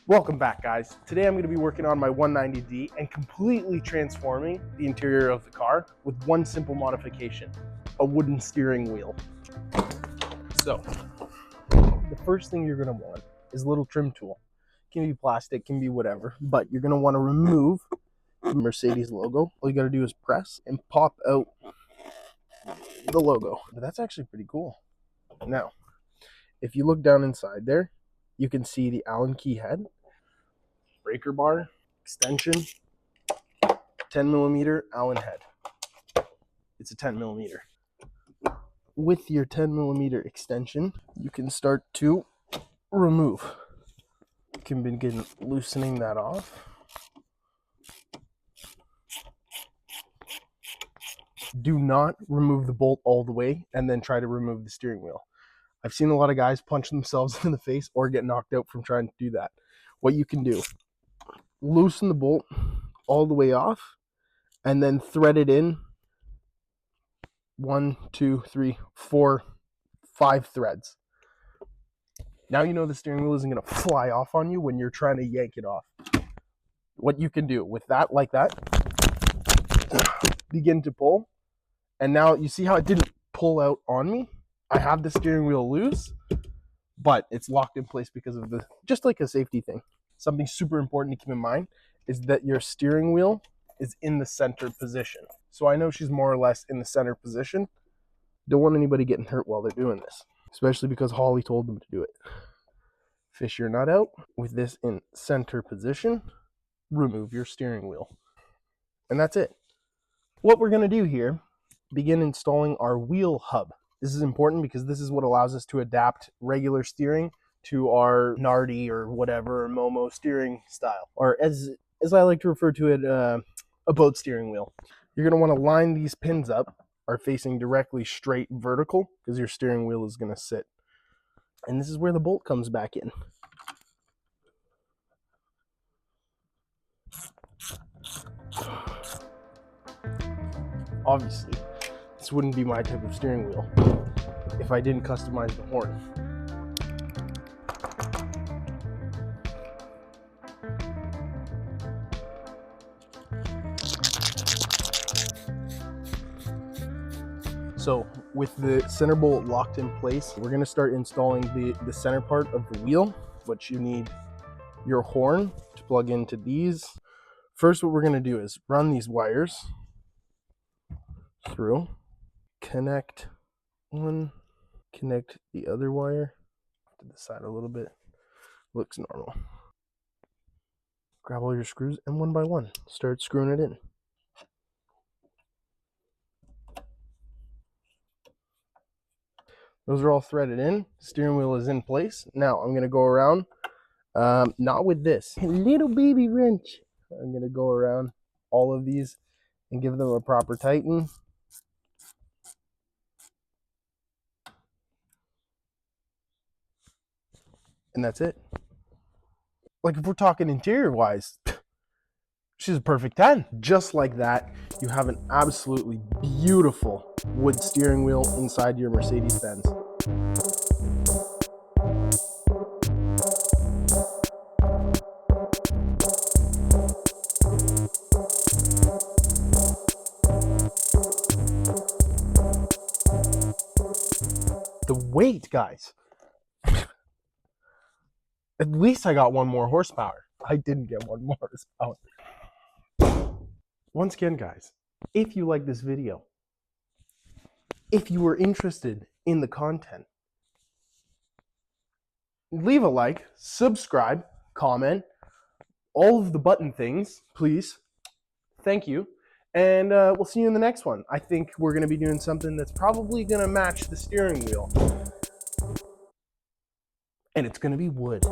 Welcome back, guys. Today I'm going to be working on my 190D and completely transforming the interior of the car with one simple modification, a wooden steering wheel. So, the first thing you're going to want is a little trim tool. It can be plastic, can be whatever, but you're going to want to remove the Mercedes logo. All you got to do is press and pop out the logo. But that's actually pretty cool. Now, if you look down inside there, you can see the Allen key head, breaker bar, extension, 10mm Allen head. It's a 10mm. With your 10mm extension, you can start to remove. You can begin loosening that off. Do not remove the bolt all the way and then try to remove the steering wheel. I've seen a lot of guys punch themselves in the face or get knocked out from trying to do that. What you can do, loosen the bolt all the way off and then thread it in 1, 2, 3, 4, 5 threads. Now you know the steering wheel isn't going to fly off on you when you're trying to yank it off. What you can do with that, like that, begin to pull, and now you see how it didn't pull out on me? I have the steering wheel loose, but it's locked in place because of just like a safety thing. Something super important to keep in mind is that your steering wheel is in the center position. So I know she's more or less in the center position. Don't want anybody getting hurt while they're doing this, especially because Holly told them to do it. Fish your nut out with this in center position, remove your steering wheel. And that's it. What we're going to do here, begin installing our wheel hub. This is important because this is what allows us to adapt regular steering to our Nardi or whatever, or Momo steering style, or as I like to refer to it, a boat steering wheel. You're going to want to line these pins up, are facing directly straight vertical, because your steering wheel is going to sit. And this is where the bolt comes back in. Obviously, this wouldn't be my type of steering wheel if I didn't customize the horn. So with the center bolt locked in place, we're going to start installing the center part of the wheel, but you need your horn to plug into these. First, what we're going to do is run these wires through, connect one, connect the other wire to the side a little bit. Looks normal. Grab all your screws and one by one, start screwing it in. Those are all threaded in. Steering wheel is in place. Now I'm going to go around, not with this little baby wrench. I'm going to go around all of these and give them a proper tighten. And that's it. Like if we're talking interior wise, she's a perfect 10. Just like that, you have an absolutely beautiful wood steering wheel inside your Mercedes-Benz. The weight, guys. At least I got 1 more horsepower. I didn't get 1 more horsepower. Once again, guys, if you like this video, if you were interested in the content, leave a like, subscribe, comment, all of the button things, please. Thank you. And we'll see you in the next one. I think we're going to be doing something that's probably going to match the steering wheel. And it's going to be wood.